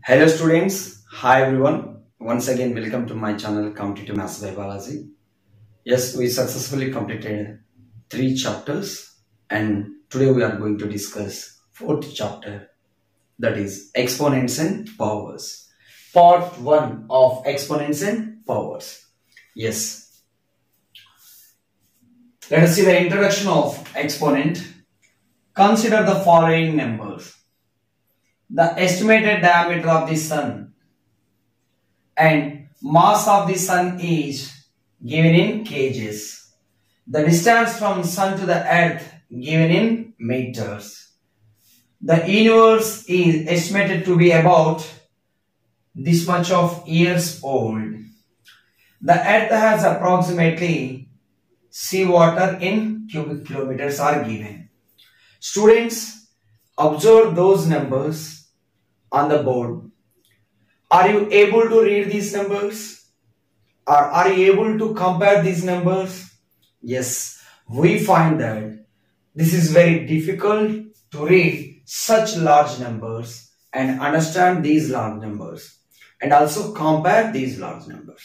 Hello students, hi everyone. Once again welcome to my channel Competitive Maths by Balaji. Yes, we successfully completed 3 chapters and today we are going to discuss 4th chapter, that is Exponents and Powers. Part 1 of Exponents and Powers. Yes. Let us see the introduction of exponent. Consider the following numbers. The estimated diameter of the sun and mass of the sun is given in kgs. The distance from sun to the earth given in meters. The universe is estimated to be about this much of years old. The earth has approximately seawater in cubic kilometers are given. Students, observe those numbers on the board. Are you able to read these numbers? Or are you able to compare these numbers? Yes, we find that this is very difficult to read such large numbers and understand these large numbers and also compare these large numbers.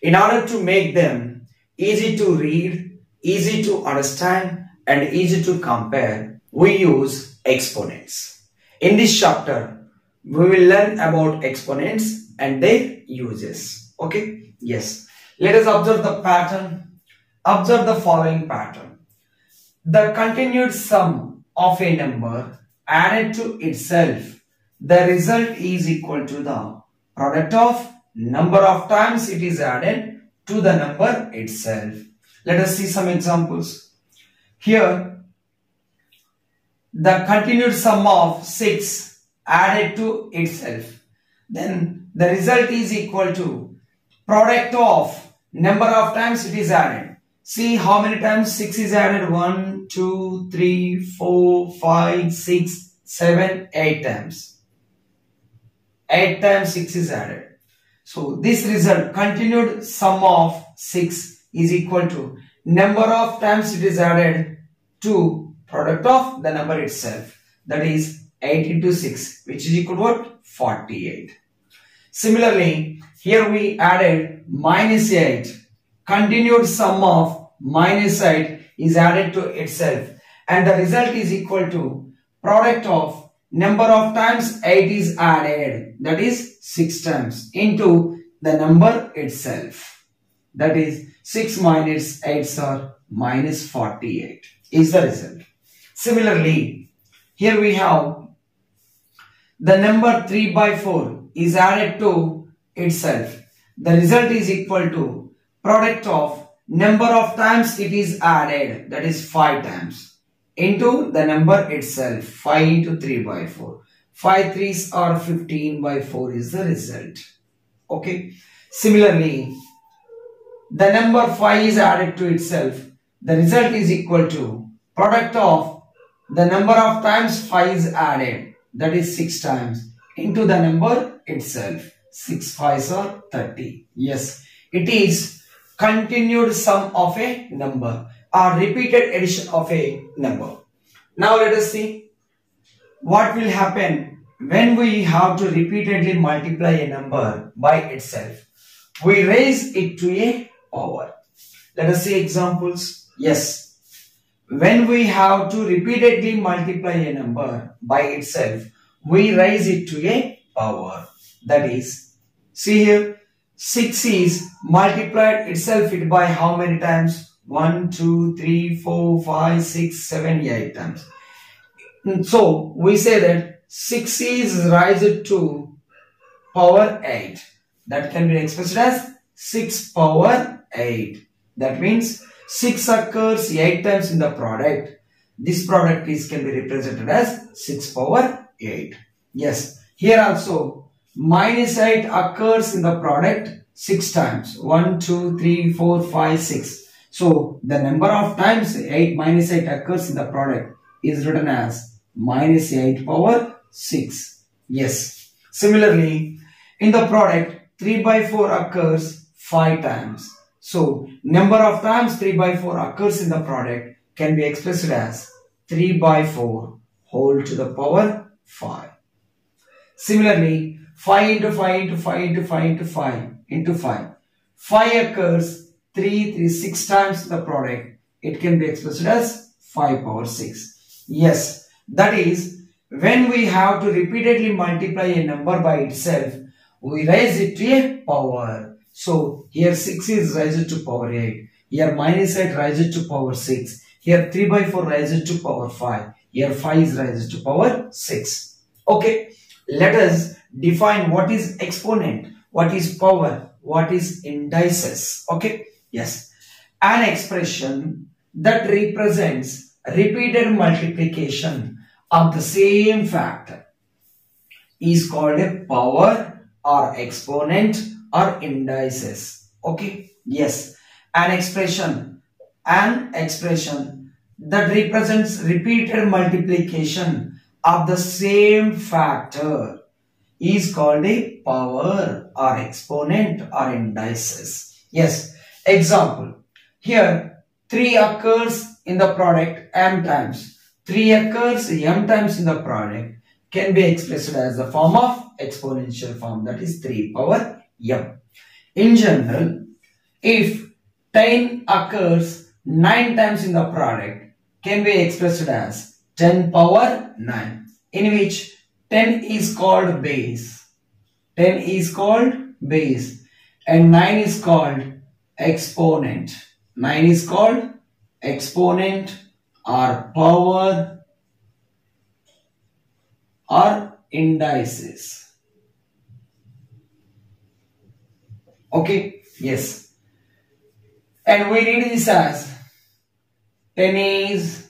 In order to make them easy to read, easy to understand and easy to compare, we use exponents. In this chapter, we will learn about exponents and their uses. Okay? Yes. Let us observe the pattern. Observe the following pattern. The continued sum of a number added to itself, the result is equal to the product of number of times it is added to the number itself. Let us see some examples. Here, the continued sum of 6 added to itself, then the result is equal to product of number of times it is added. See how many times 6 is added. 1, 2, 3, 4, 5, 6, 7, 8 times. 8 times 6 is added. So this result, continued sum of 6 is equal to number of times it is added to product of the number itself, that is 8 into 6, which is equal to what? 48. Similarly, here we added minus 8. Continued sum of minus 8 is added to itself and the result is equal to product of number of times 8 is added, that is 6 times, into the number itself. That is 6 minus 8 are minus 48 is the result. Similarly, here we have the number 3 by 4 is added to itself. The result is equal to product of number of times it is added, that is 5 times, into the number itself. 5 into 3 by 4. 5 3s are 15 by 4 is the result. Okay. Similarly, the number 5 is added to itself. The result is equal to product of the number of times 5 is added, that is 6 times, into the number itself. 6 5s are 30. Yes, it is continued sum of a number or repeated addition of a number. Now let us see what will happen when we have to repeatedly multiply a number by itself. We raise it to a power. Let us see examples. Yes. When we have to repeatedly multiply a number by itself, we raise it to a power. That is, see here, 6 is multiplied itself by how many times? 1, 2, 3, 4, 5, 6, 7, 8 times. So, we say that 6 is raised to power 8. That can be expressed as 6 power 8. That means 6 occurs 8 times in the product. This product can be represented as 6 power 8. Yes, here also minus 8 occurs in the product 6 times. 1, 2, 3, 4, 5, 6. So the number of times 8 minus 8 occurs in the product is written as minus 8 power 6. Yes. Similarly, in the product 3 by 4 occurs 5 times. So, number of times 3 by 4 occurs in the product can be expressed as 3 by 4 whole to the power 5. Similarly, 5 into 5 into 5 into 5 into 5 into 5. 5 occurs 6 times the product. It can be expressed as 5 power 6. Yes, that is, when we have to repeatedly multiply a number by itself, we raise it to a power. So here 6 is raised to power 8. Here minus 8 raised to power 6. Here 3 by 4 raised to power 5. Here 5 is raised to power 6. Okay, let us define what is exponent, what is power, what is indices. Okay, yes, an expression that represents repeated multiplication of the same factor is called a power or exponent or indices. Okay, yes, an expression that represents repeated multiplication of the same factor is called a power or exponent or indices. Yes, example, here 3 occurs in the product m times, 3 occurs m times in the product, can be expressed as the form of exponential form, that is 3 power m. In general, if 10 occurs 9 times in the product, can be expressed as 10 power 9, in which 10 is called base, 10 is called base, and 9 is called exponent. 9 is called exponent or power or indices. Okay, yes. And we read this as 10 is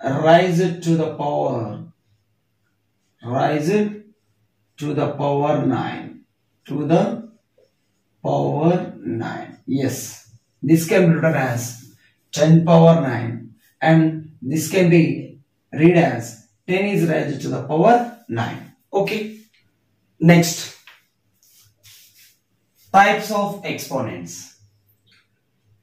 raised to the power, raised to the power 9, to the power 9. Yes, this can be written as 10 power 9, and this can be read as 10 is raised to the power 9. Okay, next, types of exponents.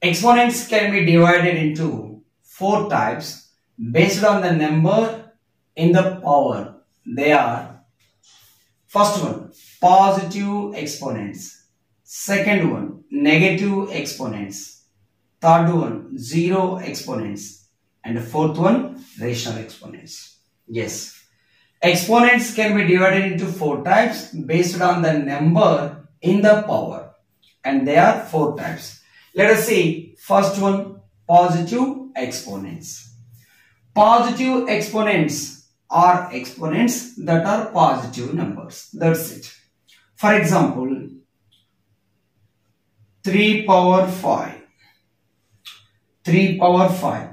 Exponents can be divided into 4 types based on the number in the power. They are, first one, positive exponents, second one, negative exponents, third one, zero exponents, and the fourth one, rational exponents. Yes, exponents can be divided into 4 types based on the number in the power, and there are 4 types. Let us see first one, positive exponents. Positive exponents are exponents that are positive numbers. That's it. For example, 3 power 5, 3 power 5,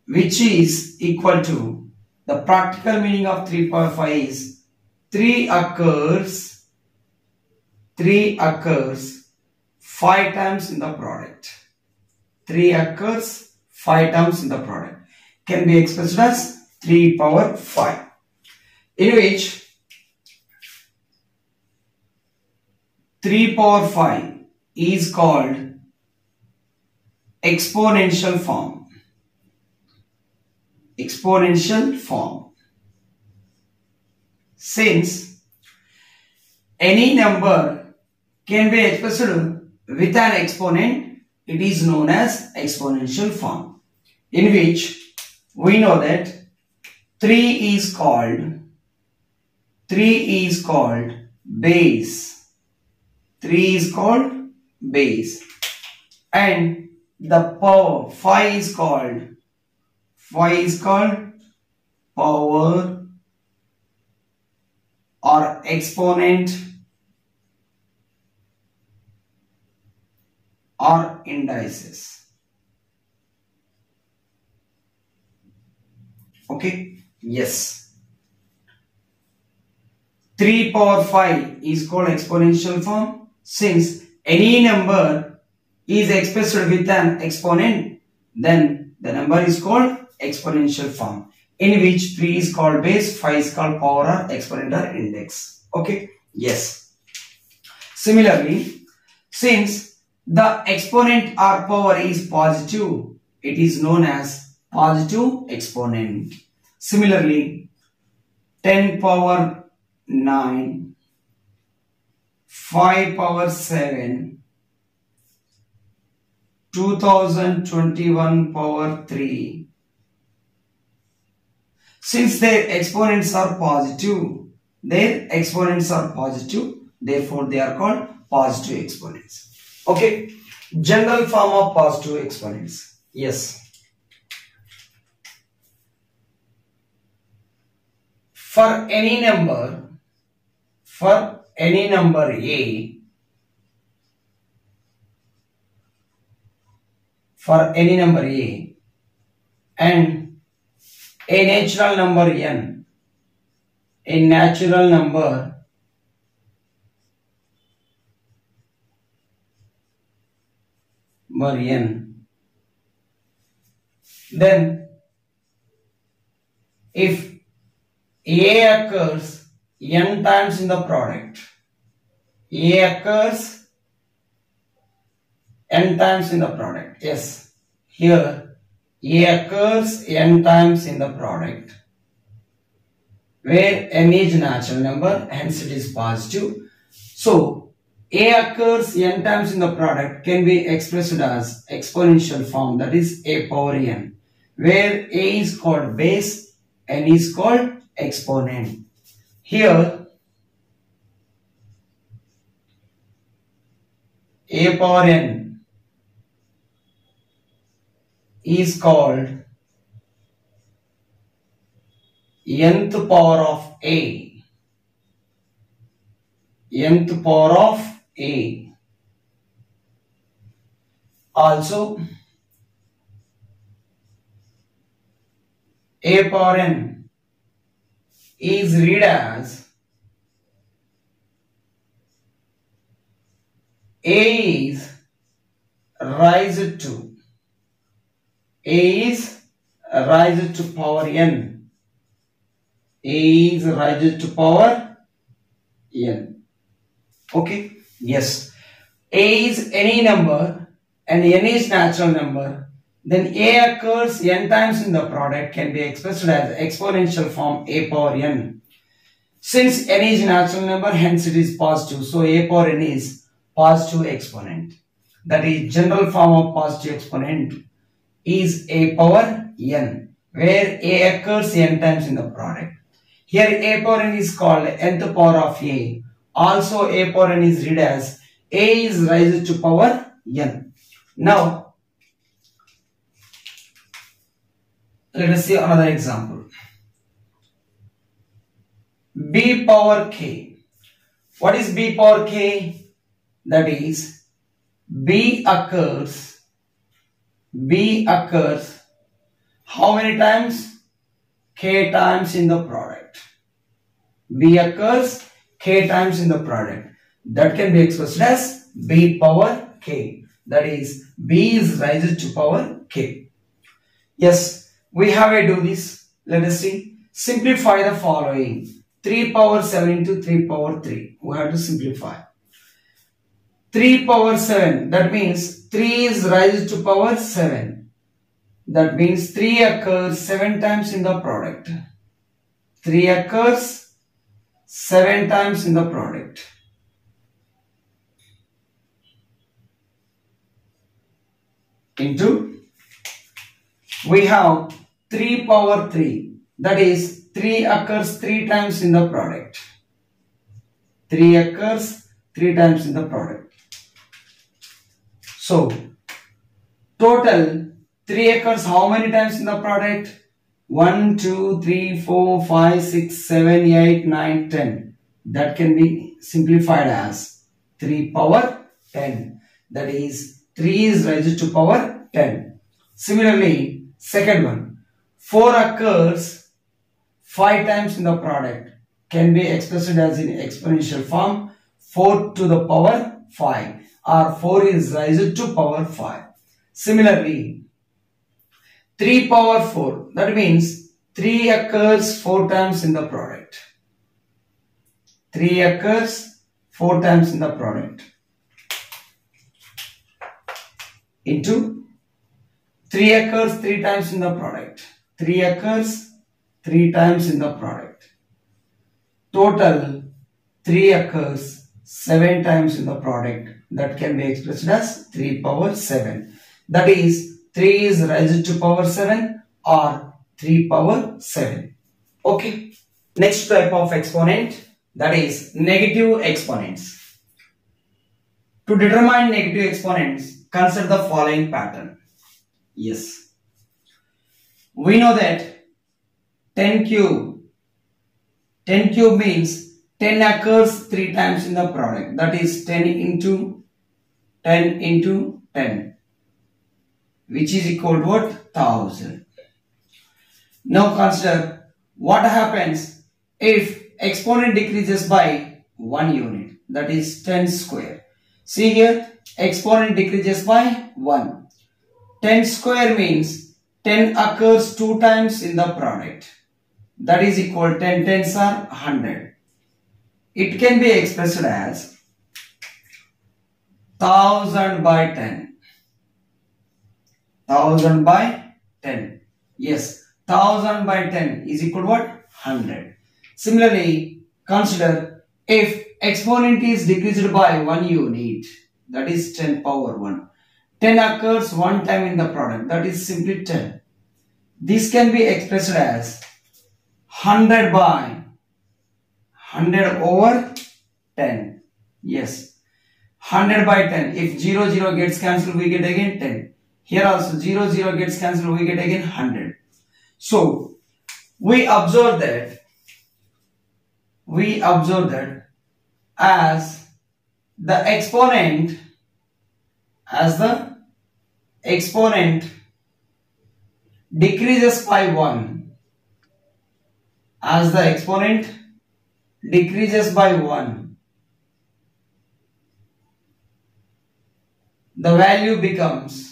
which is equal to, the practical meaning of 3 power 5 is 3 occurs 5 times in the product. 3 occurs 5 times in the product. Can be expressed as 3 power 5, in which 3 power 5 is called exponential form. Exponential form. Since any number can be expressed with an exponent, it is known as exponential form, in which we know that 3 is called base. 3 is called base, and the power 5 is called power or exponent or indices. Okay, yes. 3 power 5 is called exponential form since any number is expressed with an exponent, then the number is called exponential form, in which 3 is called base, 5 is called power or exponent or index. Okay, yes. Similarly, since the exponent or power is positive, it is known as positive exponent. Similarly, 10 power 9 5 power 7, 2021 power 3. Since their exponents are positive, therefore they are called positive exponents. Okay, general form of positive exponents. Yes. For any number A, and a natural number n, then if A occurs n times in the product, yes, here A occurs n times in the product, where n is natural number, hence it is positive. So A occurs n times in the product can be expressed as exponential form, that is A power n, where A is called base, n is called exponent. Here A power n is called nth power of A. Also A power n is read as A is raised to power n. Okay, yes. A is any number and n is natural number, then A occurs n times in the product can be expressed as exponential form A power n. Since n is natural number, hence it is positive, so A power n is positive exponent. That is, general form of positive exponent is A power n, where A occurs n times in the product. Here A power n is called nth power of A. Also A power n is read as A is raised to power n. Now let us see another example. B power k. What is B power k? That is, B occurs how many times? K times in the product. B occurs k times in the product. That can be expressed as B power k. That is, B is raised to power k. Yes, we have to do this. Let us see. Simplify the following. 3 power 7 into 3 power 3. We have to simplify. 3 power 7. That means 3 is raised to power 7. That means 3 occurs 7 times in the product. 3 occurs 7 times in the product. Into, we have 3 power 3. That is, 3 occurs 3 times in the product. 3 occurs 3 times in the product. So, total 3 occurs how many times in the product? 1, 2, 3, 4, 5, 6, 7, 8, 9, 10. That can be simplified as 3 power 10. That is, 3 is raised to power 10. Similarly, second one, 4 occurs 5 times in the product. Can be expressed as in exponential form, 4 to the power 5, or 4 is raised to power 5. Similarly, 3 power 4, that means 3 occurs 4 times in the product. 3 occurs 4 times in the product. Into 3 occurs 3 times in the product. 3 occurs 3 times in the product. Total 3 occurs 7 times in the product. That can be expressed as 3 power 7. That is 3 is raised to power 7 or 3 power 7. Okay. Next type of exponent, that is negative exponents. To determine negative exponents, consider the following pattern. Yes. We know that 10 cube means 10 occurs 3 times in the product. That is 10 into 10 into 10, which is equal to what? 1000. Now consider what happens if exponent decreases by 1 unit. That is 10 square. See here, exponent decreases by 1. 10 square means 10 occurs 2 times in the product. That is equal 10 tens are 100. It can be expressed as 1000 by 10. 1000 by 10. Yes, 1000 by 10 is equal to what? 100. Similarly, consider if exponent is decreased by 1 unit, that is 10 power 1. 10 occurs 1 time in the product, that is simply 10. This can be expressed as 100 by 100 over 10. Yes, 100 by 10. If 0, 0 gets cancelled, we get again 10. Here also 0, 0 gets cancelled, we get again 100. So, we observe that as the exponent decreases by 1, as the exponent decreases by 1, the value becomes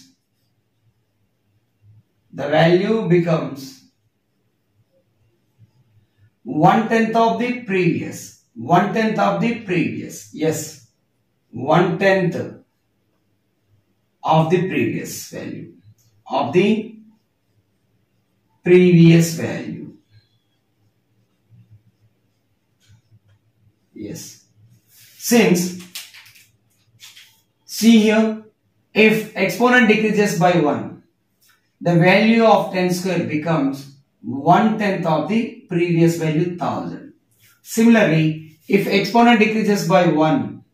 1/10 of the previous. 1/10 of the previous. Yes, 1/10 of the previous value. Of the previous value. Yes. Since, see here, if exponent decreases by 1, the value of 10 square becomes 1/10 of the previous value 1000. Similarly, if exponent decreases by 1,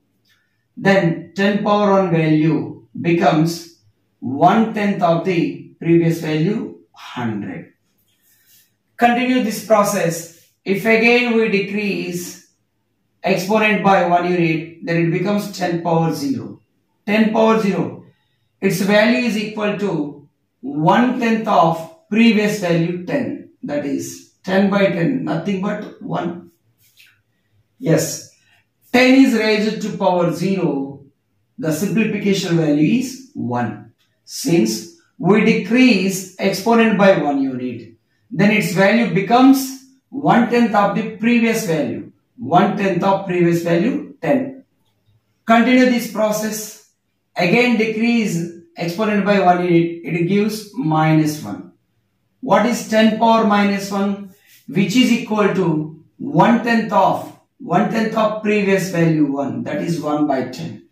then 10 power 1 value becomes 1/10 of the previous value 100. Continue this process. If again we decrease exponent by 1 unit, then it becomes 10 power 0. 10 power 0, its value is equal to 1/10 of previous value 10. That is 10 by 10, nothing but 1. Yes, 10 is raised to power 0. The simplification value is 1. Since we decrease exponent by 1 unit, then its value becomes 1/10 of the previous value. 1/10 of previous value 10. Continue this process. Again decrease exponent by 1 unit, it gives -1. What is 10 power -1? Which is equal to 1/10 of previous value 1. That is 1 by 10.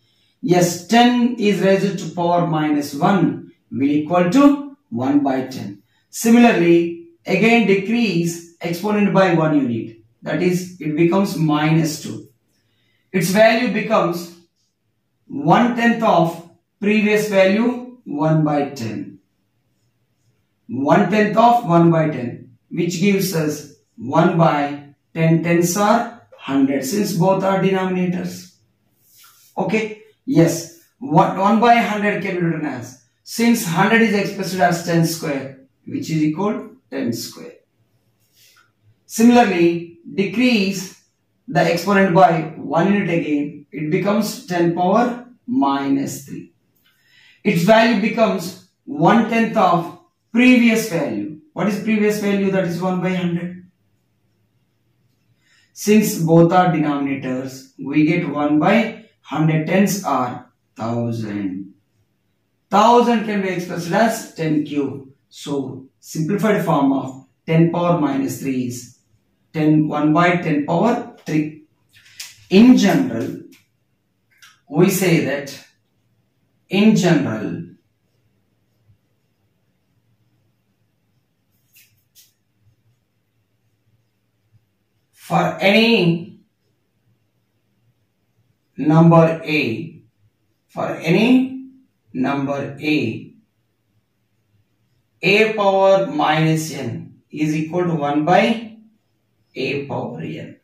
Yes, 10 is raised to power -1 will equal to 1 by 10. Similarly, again decrease exponent by 1 unit. That is, it becomes -2. Its value becomes 1/10 of previous value 1 by 10. 1/10 of 1 by 10, which gives us 1 by 10 tens are 100, since both are denominators. Okay. Yes. 1 by 100 can be written as, since 100 is expressed as 10 square, which is equal to 10 square. Similarly, decrease the exponent by 1 unit again, it becomes 10 power -3. Its value becomes 1/10 of previous value. What is previous value? That is 1 by 100. Since both are denominators, we get 1 by 100 tens are 1000. 1000 can be expressed as 10 cube. So, simplified form of 10 power -3 is 1 by 10 power 3. In general, we say that in general, for any number A, A power minus n is equal to 1 by A power n.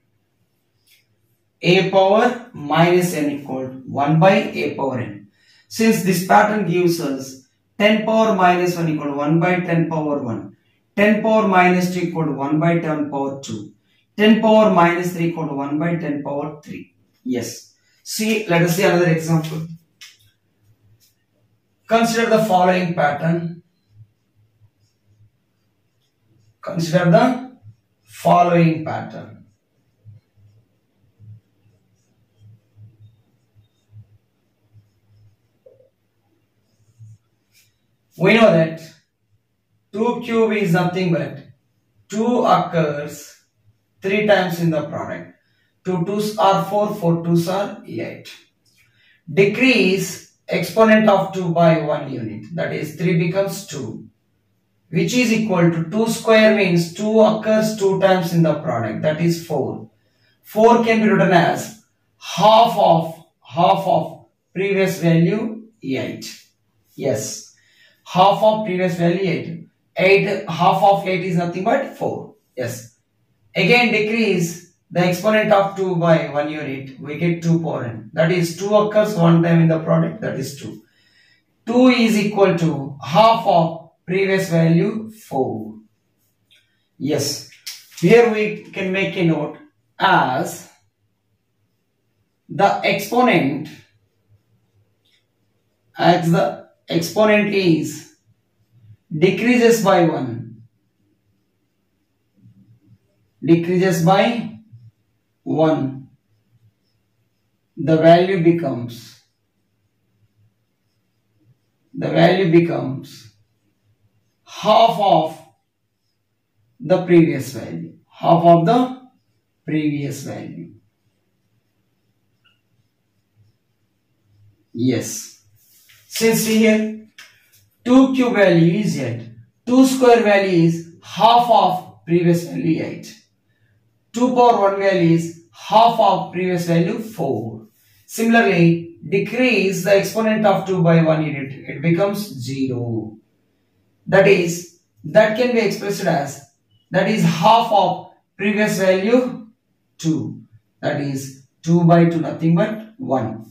A power minus n equal to 1 by A power n. Since this pattern gives us 10 power minus 1 equal to 1 by 10 power 1, 10 power minus 2 equal to 1 by 10 power 2, 10 power minus 3 equal to 1 by 10 power 3. Yes. See, let us see another example. Consider the following pattern. Consider the following pattern. We know that 2 cube is nothing but 2 occurs 3 times in the product. 2 2s are 4, 4 2s are 8. Decrease exponent of 2 by 1 unit, that is 3 becomes 2, which is equal to 2 square means 2 occurs 2 times in the product, that is 4. 4 can be written as half of previous value 8. Yes, half of previous value 8. Half of 8 is nothing but 4. Yes. Again decrease the exponent of 2 by 1 unit, we get 2 power n. That is 2 occurs 1 time in the product, that is 2. 2 is equal to half of previous value 4. Yes. Here we can make a note as the exponent is decreases by 1. Decreases by 1. The value becomes half of the previous value. Half of the previous value. Yes. Since here 2 cube value is 8. 2 square value is half of previous value 8. 2 power 1 value is half of previous value 4. Similarly, decrease the exponent of 2 by 1 unit, it becomes 0. That can be expressed as, that is half of previous value 2. That is 2 by 2 nothing but 1.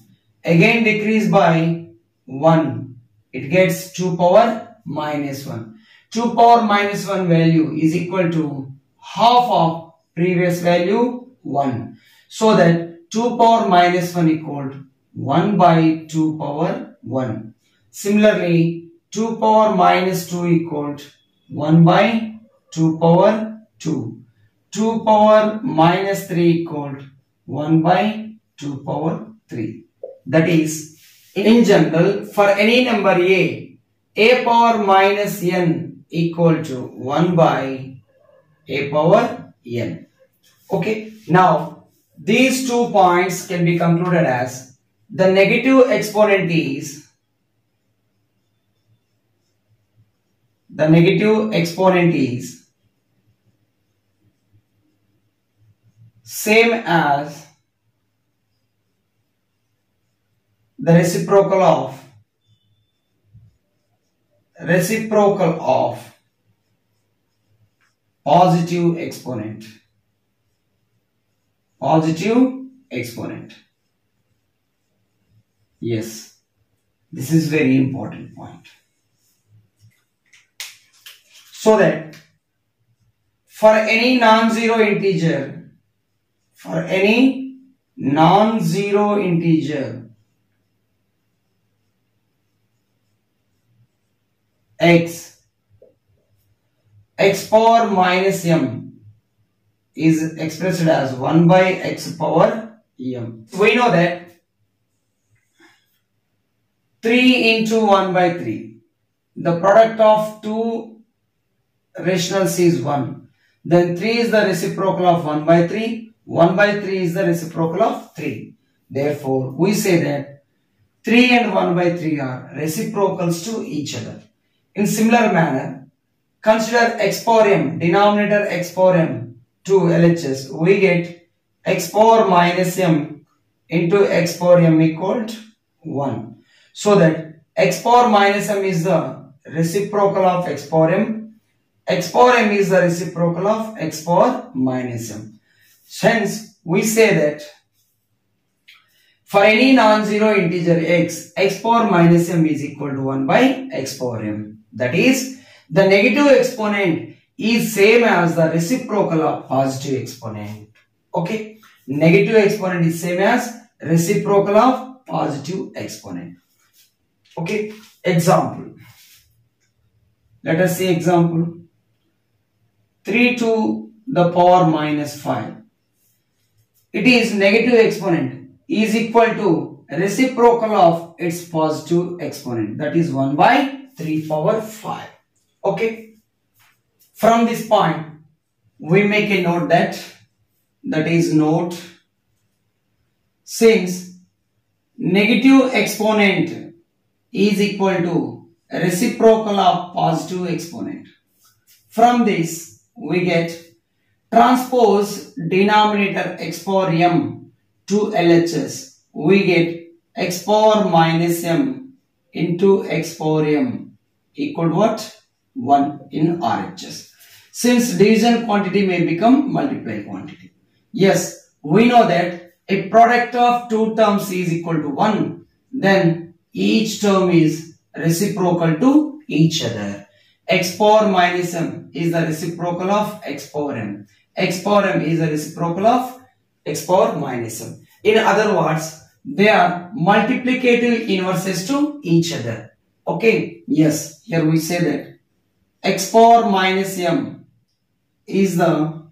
Again decrease by 1. It gets 2 power minus 1. 2 power minus 1 value is equal to half of previous value 1. So that 2 power minus 1 equal to 1 by 2 power 1. Similarly, 2 power minus 2 equal to 1 by 2 power 2. 2 power minus 3 equal to 1 by 2 power 3. That is, in general, for any number A power minus n equal to 1 by A power n. Okay, now these 2 points can be concluded as the negative exponent is same as the reciprocal of positive exponent. Yes, this is very important point. So that for any non-zero integer, x power minus m is expressed as 1 by x power m. We know that 3 into 1 by 3, the product of two rationals is 1. Then 3 is the reciprocal of 1 by 3. 1 by 3 is the reciprocal of 3. Therefore, we say that 3 and 1 by 3 are reciprocals to each other. In similar manner, consider x power m, denominator x power m to LHS. We get x power minus m into x power m equal to 1. So that x power minus m is the reciprocal of x power m. X power m is the reciprocal of x power minus m. Hence, we say that for any non-zero integer x, x power minus m is equal to 1 by x power m. That is, the negative exponent is same as the reciprocal of positive exponent. Okay, negative exponent is same as reciprocal of positive exponent. Okay, example. Let us see example. 3 to the power minus 5. It is negative exponent is equal to reciprocal of its positive exponent, that is 1 by 3 power 5. Okay, from this point we make a note that is note, since negative exponent is equal to reciprocal of positive exponent, from this we get transpose denominator x power m to LHS. We get x power minus m into x power m equal to what? 1 in RHS. Since division quantity may become multiply quantity. Yes, we know that if product of two terms is equal to 1, then each term is reciprocal to each other. X power minus m is the reciprocal of x power m. X power m is the reciprocal of x power minus m. In other words, they are multiplicative inverses to each other. Okay, yes, here we say that x power minus m is the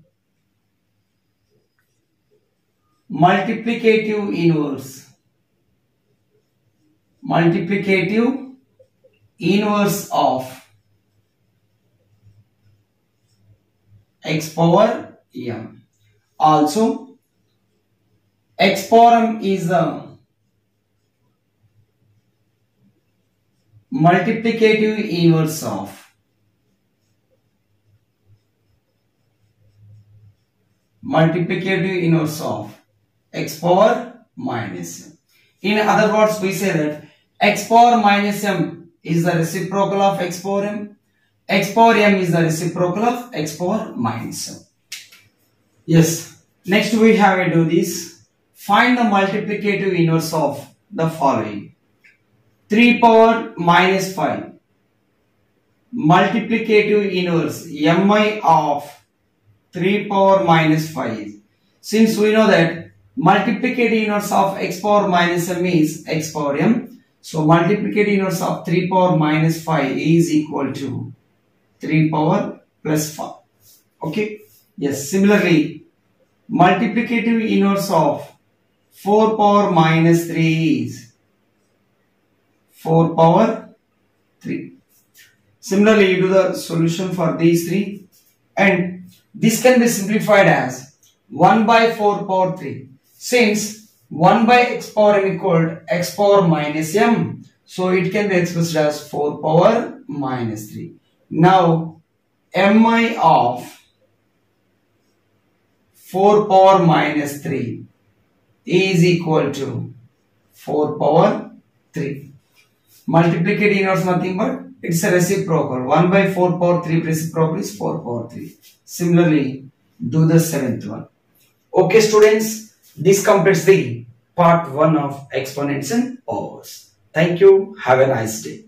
multiplicative inverse of x power m. Also, x power m is the multiplicative inverse of x power minus m. In other words, we say that x power minus m is the reciprocal of x power m. X power m is the reciprocal of x power minus m. Yes. Next we have to do this. Find the multiplicative inverse of the following. 3 power minus 5. Multiplicative inverse mi of 3 power minus 5. Since we know that multiplicative inverse of x power minus m is x power m. So multiplicative inverse of 3 power minus 5 is equal to 3 power plus 5. Okay. Yes. Similarly, multiplicative inverse of 4 power minus 3 is 4 power 3. Similarly, you do the solution for these three, and this can be simplified as 1 by 4 power 3. Since 1 by x power m equal x power minus m, so it can be expressed as 4 power minus 3. Now, mi of 4 power minus 3 is equal to 4 power 3. Multiplicative inverse nothing but it's a reciprocal. 1 by 4 power 3 reciprocal is 4 power 3. Similarly, do the 7th one. Okay students, this completes the part 1 of exponents and powers. Thank you. Have a nice day.